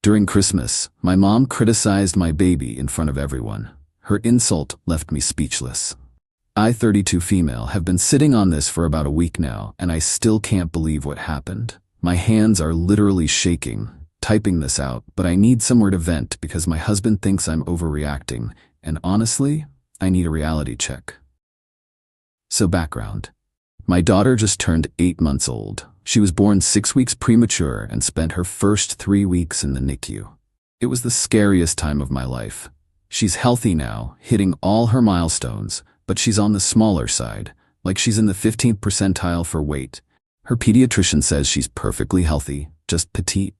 During Christmas, my mom criticized my baby in front of everyone. Her insult left me speechless. I, 32 female, have been sitting on this for about a week now, and I still can't believe what happened. My hands are literally shaking, typing this out, but I need somewhere to vent because my husband thinks I'm overreacting, and honestly, I need a reality check. So background. My daughter just turned 8 months old. She was born 6 weeks premature and spent her first 3 weeks in the NICU. It was the scariest time of my life. She's healthy now, hitting all her milestones, but she's on the smaller side, like she's in the 15th percentile for weight. Her pediatrician says she's perfectly healthy, just petite.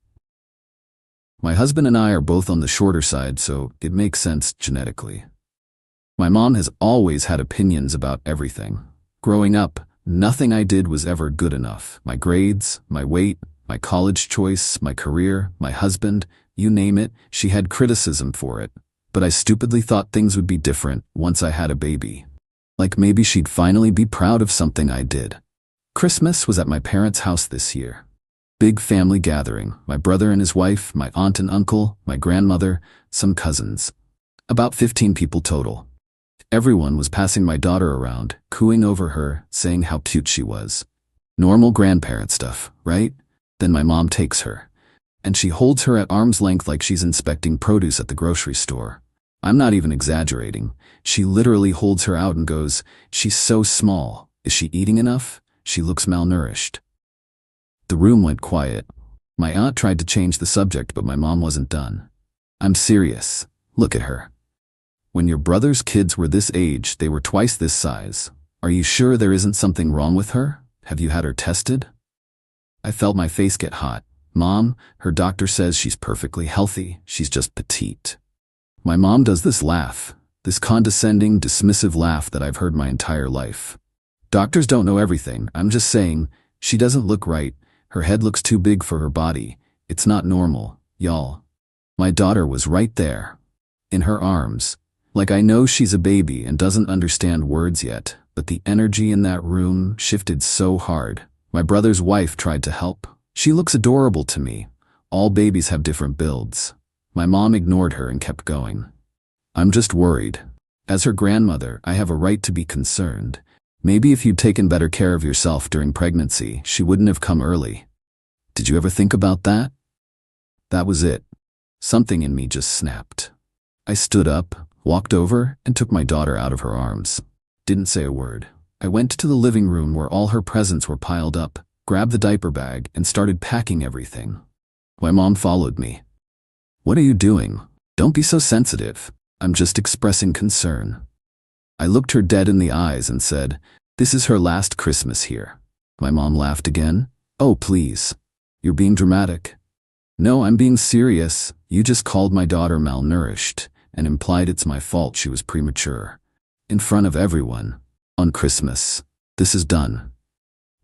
My husband and I are both on the shorter side, so it makes sense genetically. My mom has always had opinions about everything. Growing up, nothing I did was ever good enough. My grades, my weight, my college choice, my career, my husband, you name it, she had criticism for it. But I stupidly thought things would be different once I had a baby. Like maybe she'd finally be proud of something I did. Christmas was at my parents' house this year. Big family gathering, my brother and his wife, my aunt and uncle, my grandmother, some cousins. About 15 people total. Everyone was passing my daughter around, cooing over her, saying how cute she was. Normal grandparent stuff, right? Then my mom takes her, and she holds her at arm's length like she's inspecting produce at the grocery store. I'm not even exaggerating. She literally holds her out and goes, "She's so small. Is she eating enough? She looks malnourished." The room went quiet. My aunt tried to change the subject, but my mom wasn't done. "I'm serious. Look at her. When your brother's kids were this age, they were twice this size. Are you sure there isn't something wrong with her? Have you had her tested?" I felt my face get hot. "Mom, her doctor says she's perfectly healthy. She's just petite." My mom does this laugh, this condescending, dismissive laugh that I've heard my entire life. Doctors don't know everything. I'm just saying, she doesn't look right. Her head looks too big for her body. It's not normal, y'all. My daughter was right there, in her arms. Like I know she's a baby and doesn't understand words yet, but the energy in that room shifted so hard. My brother's wife tried to help. She looks adorable to me. All babies have different builds. My mom ignored her and kept going. "I'm just worried. As her grandmother, I have a right to be concerned. Maybe if you'd taken better care of yourself during pregnancy, she wouldn't have come early. Did you ever think about that?" That was it. Something in me just snapped. I stood up, walked over, and took my daughter out of her arms. Didn't say a word. I went to the living room where all her presents were piled up, grabbed the diaper bag, and started packing everything. My mom followed me. "What are you doing? Don't be so sensitive. I'm just expressing concern." I looked her dead in the eyes and said, "This is her last Christmas here." My mom laughed again. "Oh, please. You're being dramatic." "No, I'm being serious. You just called my daughter malnourished and implied it's my fault she was premature. In front of everyone. On Christmas. This is done."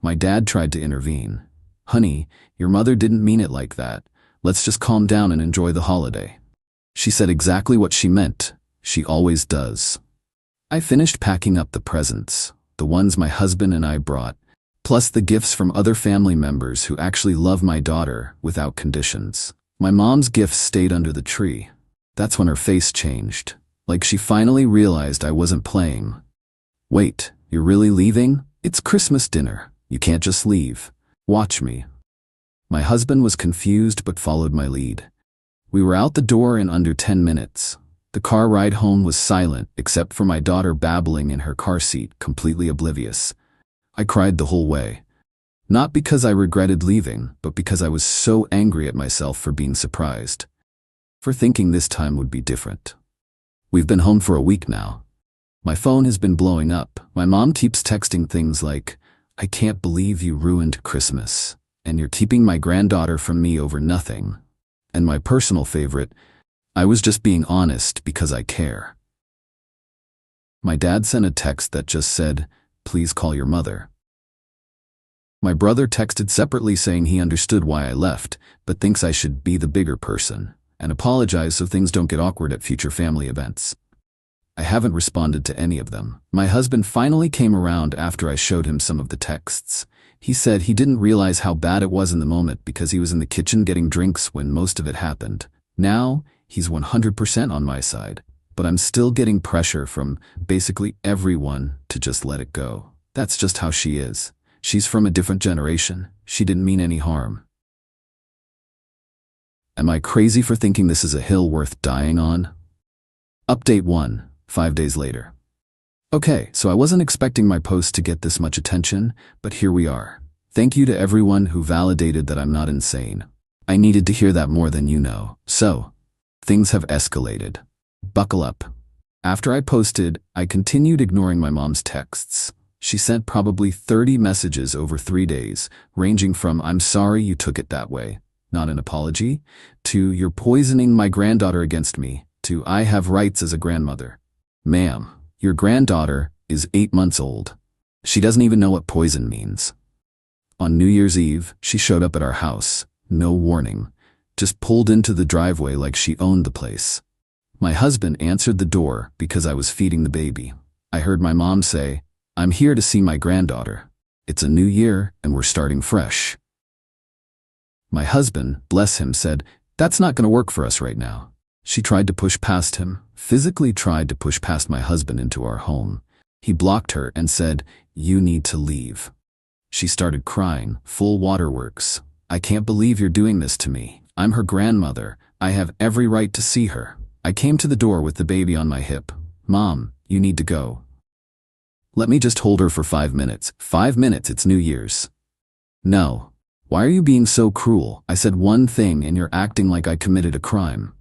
My dad tried to intervene. "Honey, your mother didn't mean it like that. Let's just calm down and enjoy the holiday." She said exactly what she meant. She always does. I finished packing up the presents, the ones my husband and I brought, plus the gifts from other family members who actually love my daughter without conditions. My mom's gifts stayed under the tree. That's when her face changed, like she finally realized I wasn't playing. "Wait, you're really leaving? It's Christmas dinner. You can't just leave. Watch me." My husband was confused but followed my lead. We were out the door in under 10 minutes. The car ride home was silent except for my daughter babbling in her car seat, completely oblivious. I cried the whole way. Not because I regretted leaving, but because I was so angry at myself for being surprised. For thinking this time would be different. We've been home for a week now. My phone has been blowing up. My mom keeps texting things like, "I can't believe you ruined Christmas, and you're keeping my granddaughter from me over nothing." And my personal favorite, "I was just being honest because I care." My dad sent a text that just said, "Please call your mother." My brother texted separately saying he understood why I left, but thinks I should be the bigger person and apologize so things don't get awkward at future family events. I haven't responded to any of them. My husband finally came around after I showed him some of the texts. He said he didn't realize how bad it was in the moment because he was in the kitchen getting drinks when most of it happened. Now, he's 100% on my side, but I'm still getting pressure from basically everyone to just let it go. That's just how she is. She's from a different generation. She didn't mean any harm. Am I crazy for thinking this is a hill worth dying on? Update 1, 5 days later. Okay, so I wasn't expecting my post to get this much attention, but here we are. Thank you to everyone who validated that I'm not insane. I needed to hear that more than you know. So, things have escalated. Buckle up. After I posted, I continued ignoring my mom's texts. She sent probably 30 messages over 3 days, ranging from "I'm sorry you took it that way," not an apology, to "you're poisoning my granddaughter against me," to "I have rights as a grandmother." Ma'am, your granddaughter is 8 months old. She doesn't even know what poison means. On New Year's Eve, she showed up at our house, no warning, just pulled into the driveway like she owned the place. My husband answered the door because I was feeding the baby. I heard my mom say, "I'm here to see my granddaughter. It's a new year and we're starting fresh." My husband, bless him, said, "That's not going to work for us right now." She tried to push past him, physically tried to push past my husband into our home. He blocked her and said, "You need to leave." She started crying, full waterworks. "I can't believe you're doing this to me. I'm her grandmother. I have every right to see her." I came to the door with the baby on my hip. "Mom, you need to go." "Let me just hold her for 5 minutes. 5 minutes, it's New Year's." "No. Why are you being so cruel? I said one thing and you're acting like I committed a crime."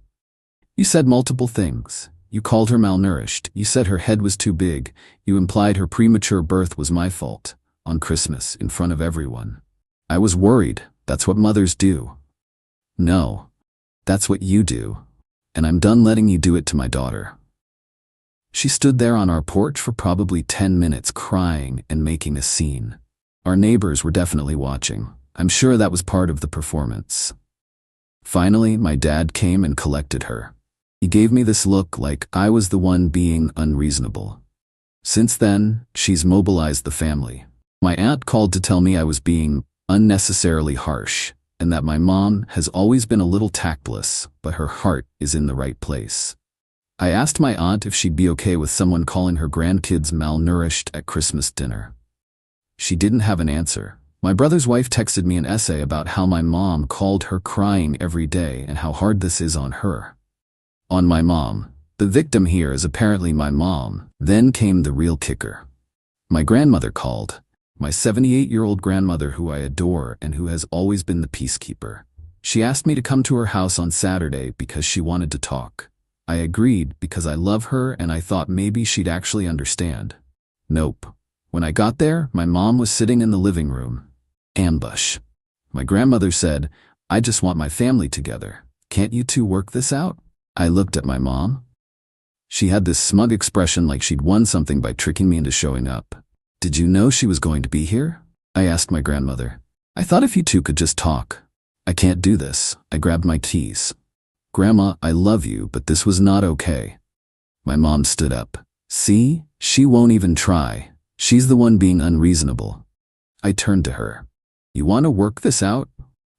"You said multiple things. You called her malnourished. You said her head was too big. You implied her premature birth was my fault. On Christmas, in front of everyone. I was worried. That's what mothers do." "No. That's what you do. And I'm done letting you do it to my daughter." She stood there on our porch for probably 10 minutes crying and making a scene. Our neighbors were definitely watching. I'm sure that was part of the performance. Finally, my dad came and collected her. He gave me this look like I was the one being unreasonable. Since then, she's mobilized the family. My aunt called to tell me I was being unnecessarily harsh, and that my mom has always been a little tactless, but her heart is in the right place. I asked my aunt if she'd be okay with someone calling her grandkids malnourished at Christmas dinner. She didn't have an answer. My brother's wife texted me an essay about how my mom called her crying every day and how hard this is on her. On my mom. The victim here is apparently my mom. Then came the real kicker. My grandmother called. My 78-year-old grandmother who I adore and who has always been the peacekeeper. She asked me to come to her house on Saturday because she wanted to talk. I agreed because I love her and I thought maybe she'd actually understand. Nope. When I got there, my mom was sitting in the living room. Ambush. My grandmother said, "I just want my family together. Can't you two work this out?" I looked at my mom. She had this smug expression like she'd won something by tricking me into showing up. "Did you know she was going to be here?" I asked my grandmother. "I thought if you two could just talk." "I can't do this." I grabbed my keys. "Grandma, I love you, but this was not okay." My mom stood up. "See? She won't even try. She's the one being unreasonable." I turned to her. "You want to work this out?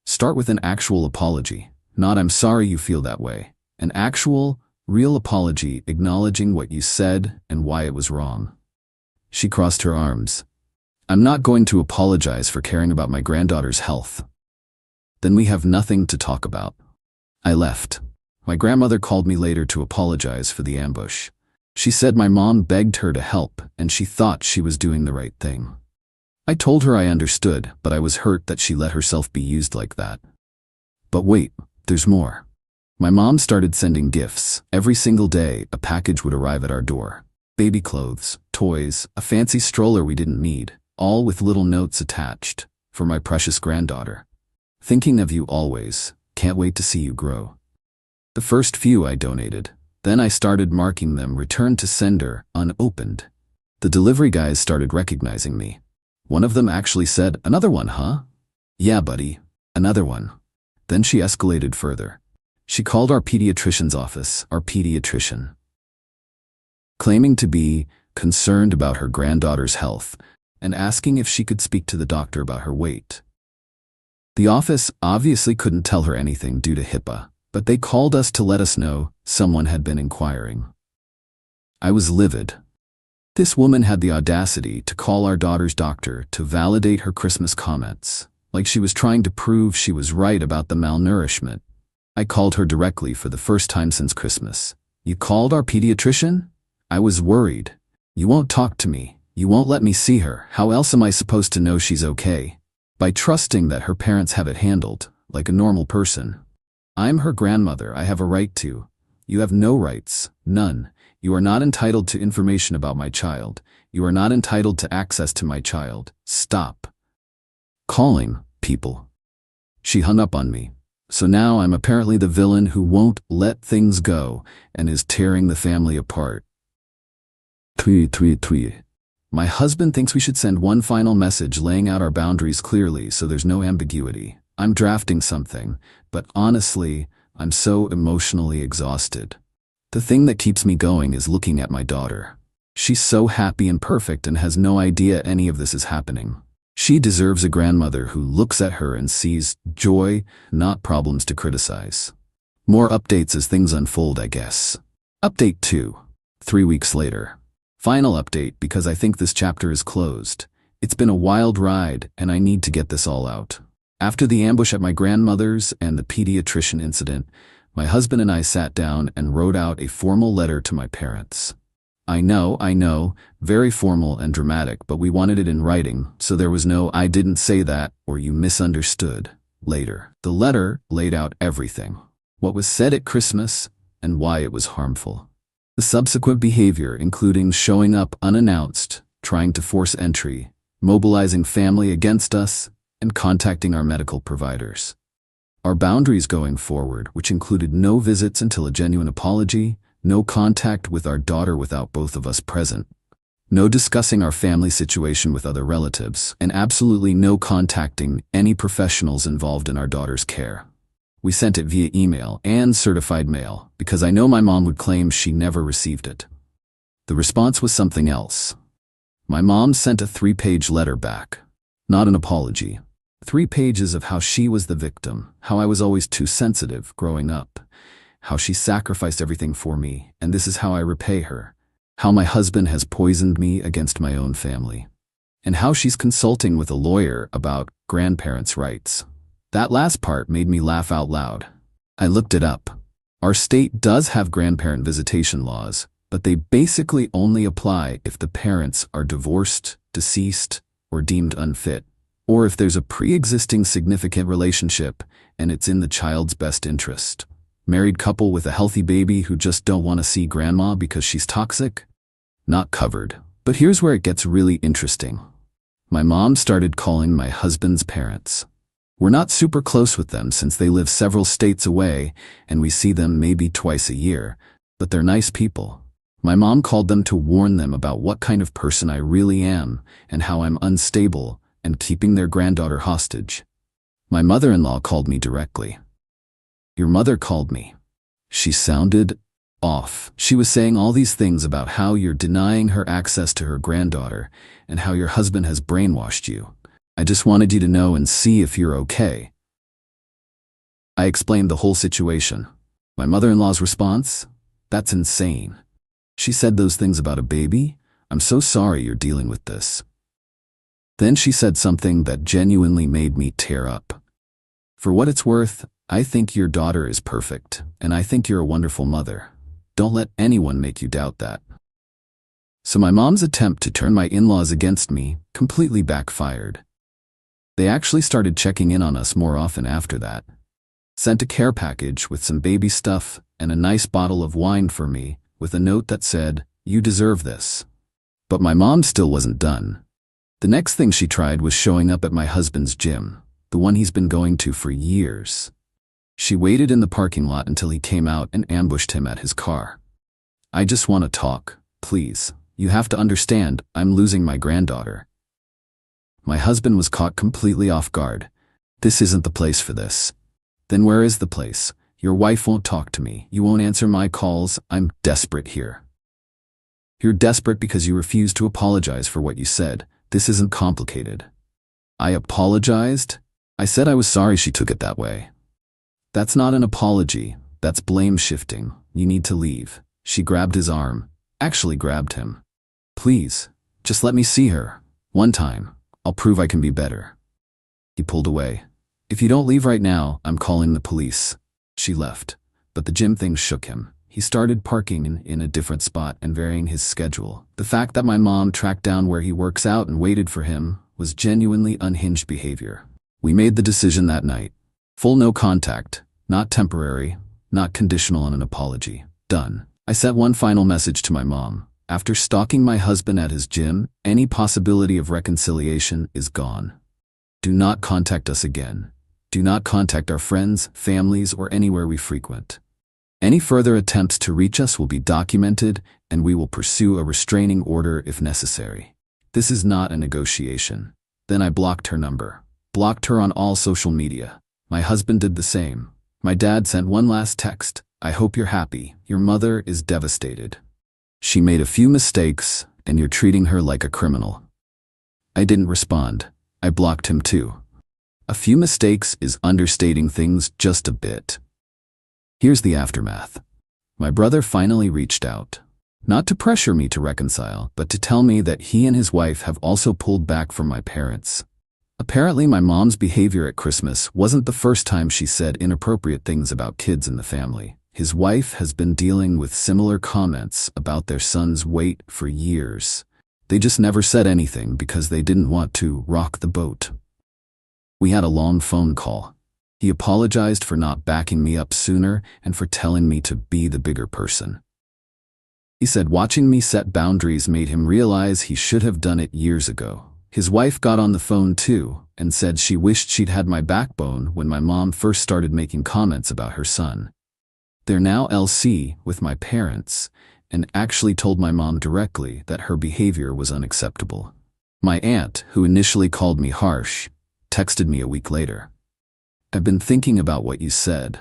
Start with an actual apology. Not 'I'm sorry you feel that way.' An actual, real apology acknowledging what you said and why it was wrong." She crossed her arms. "I'm not going to apologize for caring about my granddaughter's health." "Then we have nothing to talk about." I left. My grandmother called me later to apologize for the ambush. She said my mom begged her to help and she thought she was doing the right thing. I told her I understood, but I was hurt that she let herself be used like that. But wait, there's more. My mom started sending gifts. Every single day, a package would arrive at our door. Baby clothes, toys, a fancy stroller we didn't need, all with little notes attached. "For my precious granddaughter. Thinking of you always. Can't wait to see you grow." The first few I donated. Then I started marking them returned to sender, unopened. The delivery guys started recognizing me. One of them actually said, "Another one, huh?" "Yeah, buddy. Another one." Then she escalated further. She called our pediatrician's office, our pediatrician, claiming to be concerned about her granddaughter's health, and asking if she could speak to the doctor about her weight. The office obviously couldn't tell her anything due to HIPAA, but they called us to let us know someone had been inquiring. I was livid. This woman had the audacity to call our daughter's doctor to validate her Christmas comments, like she was trying to prove she was right about the malnourishment. I called her directly for the first time since Christmas. "You called our pediatrician?" I was worried. "You won't talk to me. You won't let me see her. How else am I supposed to know she's okay?" By trusting that her parents have it handled, like a normal person. "I'm her grandmother. I have a right to." "You have no rights. None. You are not entitled to information about my child. You are not entitled to access to my child. Stop calling people." She hung up on me. So now I'm apparently the villain who won't let things go and is tearing the family apart. My husband thinks we should send one final message laying out our boundaries clearly so there's no ambiguity. I'm drafting something, but honestly, I'm so emotionally exhausted. The thing that keeps me going is looking at my daughter. She's so happy and perfect and has no idea any of this is happening. She deserves a grandmother who looks at her and sees joy, not problems to criticize. More updates as things unfold, I guess. Update 2. 3 weeks later. Final update because I think this chapter is closed. It's been a wild ride and I need to get this all out. After the ambush at my grandmother's and the pediatrician incident, my husband and I sat down and wrote out a formal letter to my parents. I know, very formal and dramatic, but we wanted it in writing, so there was no "I didn't say that" or "you misunderstood" later. The letter laid out everything. What was said at Christmas and why it was harmful. The subsequent behavior, including showing up unannounced, trying to force entry, mobilizing family against us, and contacting our medical providers. Our boundaries going forward, which included no visits until a genuine apology, no contact with our daughter without both of us present, no discussing our family situation with other relatives, and absolutely no contacting any professionals involved in our daughter's care. We sent it via email and certified mail because I know my mom would claim she never received it. The response was something else. My mom sent a 3-page letter back. Not an apology. 3 pages of how she was the victim, how I was always too sensitive growing up, how she sacrificed everything for me, and this is how I repay her, how my husband has poisoned me against my own family, and how she's consulting with a lawyer about grandparents' rights. That last part made me laugh out loud. I looked it up. Our state does have grandparent visitation laws, but they basically only apply if the parents are divorced, deceased, or deemed unfit, or if there's a pre-existing significant relationship and it's in the child's best interest. Married couple with a healthy baby who just don't want to see grandma because she's toxic? Not covered. But here's where it gets really interesting. My mom started calling my husband's parents. We're not super close with them since they live several states away and we see them maybe twice a year, but they're nice people. My mom called them to warn them about what kind of person I really am and how I'm unstable and keeping their granddaughter hostage. My mother-in-law called me directly. Your mother called me. She sounded off. She was saying all these things about how you're denying her access to her granddaughter and how your husband has brainwashed you. I just wanted you to know and see if you're okay. I explained the whole situation. My mother-in-law's response? That's insane. She said those things about a baby? I'm so sorry you're dealing with this. Then she said something that genuinely made me tear up. For what it's worth, I think your daughter is perfect, and I think you're a wonderful mother. Don't let anyone make you doubt that. So my mom's attempt to turn my in-laws against me completely backfired. They actually started checking in on us more often after that. Sent a care package with some baby stuff and a nice bottle of wine for me with a note that said, "You deserve this." But my mom still wasn't done. The next thing she tried was showing up at my husband's gym, the one he's been going to for years. She waited in the parking lot until he came out and ambushed him at his car. "I just want to talk, please. You have to understand, I'm losing my granddaughter." My husband was caught completely off guard. "This isn't the place for this." "Then where is the place? Your wife won't talk to me. You won't answer my calls. I'm desperate here." "You're desperate because you refuse to apologize for what you said. This isn't complicated. I apologized. I said I was sorry she took it that way. That's not an apology. That's blame shifting. You need to leave. She grabbed his arm. Actually grabbed him. Please, just let me see her. One time. I'll prove I can be better. He pulled away. If you don't leave right now, I'm calling the police. She left, but the gym thing shook him. He started parking in a different spot and varying his schedule. The fact that my mom tracked down where he works out and waited for him was genuinely unhinged behavior. We made the decision that night. Full no contact, not temporary, not conditional on an apology. Done. I sent one final message to my mom. After stalking my husband at his gym, any possibility of reconciliation is gone. Do not contact us again. Do not contact our friends, families, or anywhere we frequent. Any further attempts to reach us will be documented, and we will pursue a restraining order if necessary. This is not a negotiation. Then I blocked her number. Blocked her on all social media. My husband did the same. My dad sent one last text. I hope you're happy. Your mother is devastated. She made a few mistakes, and you're treating her like a criminal. I didn't respond. I blocked him too. A few mistakes is understating things just a bit. Here's the aftermath. My brother finally reached out. Not to pressure me to reconcile, but to tell me that he and his wife have also pulled back from my parents. Apparently my mom's behavior at Christmas wasn't the first time she said inappropriate things about kids in the family. His wife has been dealing with similar comments about their son's weight for years. They just never said anything because they didn't want to rock the boat. We had a long phone call. He apologized for not backing me up sooner and for telling me to be the bigger person. He said watching me set boundaries made him realize he should have done it years ago. His wife got on the phone too and said she wished she'd had my backbone when my mom first started making comments about her son. They're now LC with my parents and actually told my mom directly that her behavior was unacceptable. My aunt, who initially called me harsh, texted me a week later. I've been thinking about what you said,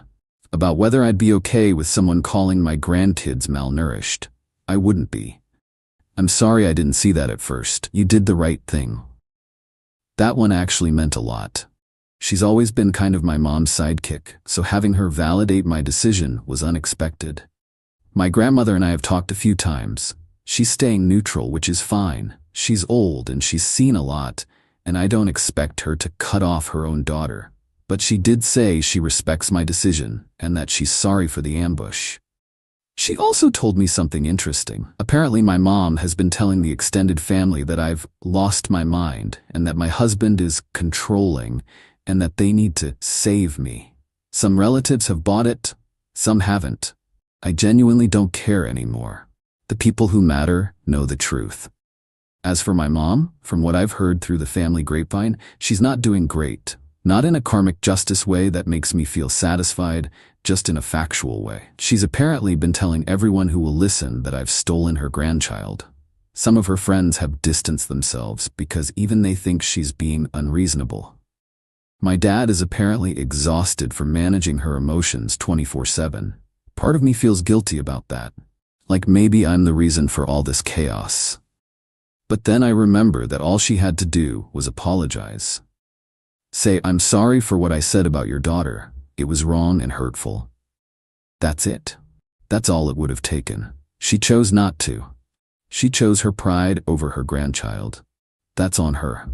about whether I'd be okay with someone calling my grandkids malnourished. I wouldn't be. I'm sorry I didn't see that at first. You did the right thing. That one actually meant a lot. She's always been kind of my mom's sidekick, so having her validate my decision was unexpected. My grandmother and I have talked a few times. She's staying neutral, which is fine. She's old and she's seen a lot, and I don't expect her to cut off her own daughter. But she did say she respects my decision and that she's sorry for the ambush. She also told me something interesting. Apparently my mom has been telling the extended family that I've lost my mind and that my husband is controlling and that they need to save me. Some relatives have bought it, some haven't. I genuinely don't care anymore. The people who matter know the truth. As for my mom, from what I've heard through the family grapevine, she's not doing great. Not in a karmic justice way that makes me feel satisfied, just in a factual way. She's apparently been telling everyone who will listen that I've stolen her grandchild. Some of her friends have distanced themselves because even they think she's being unreasonable. My dad is apparently exhausted from managing her emotions 24/7. Part of me feels guilty about that. Like maybe I'm the reason for all this chaos. But then I remember that all she had to do was apologize. Say, I'm sorry for what I said about your daughter. It was wrong and hurtful. That's it. That's all it would have taken. She chose not to. She chose her pride over her grandchild. That's on her.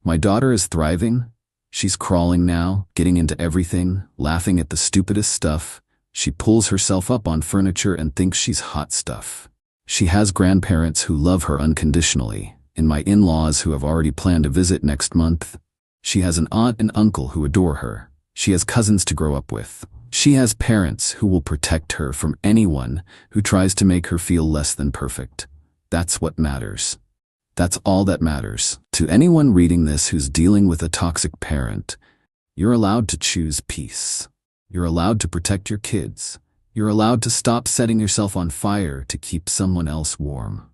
My daughter is thriving. She's crawling now, getting into everything, laughing at the stupidest stuff. She pulls herself up on furniture and thinks she's hot stuff. She has grandparents who love her unconditionally, and my in-laws who have already planned a visit next month. She has an aunt and uncle who adore her. She has cousins to grow up with. She has parents who will protect her from anyone who tries to make her feel less than perfect. That's what matters. That's all that matters. To anyone reading this who's dealing with a toxic parent, you're allowed to choose peace. You're allowed to protect your kids. You're allowed to stop setting yourself on fire to keep someone else warm.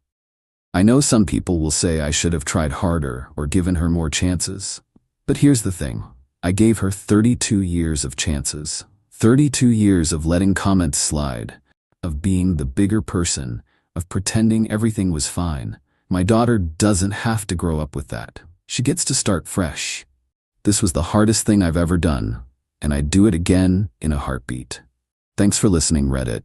I know some people will say I should have tried harder or given her more chances. But here's the thing. I gave her 32 years of chances. 32 years of letting comments slide, of being the bigger person, of pretending everything was fine. My daughter doesn't have to grow up with that. She gets to start fresh. This was the hardest thing I've ever done, and I'd do it again in a heartbeat. Thanks for listening, Reddit.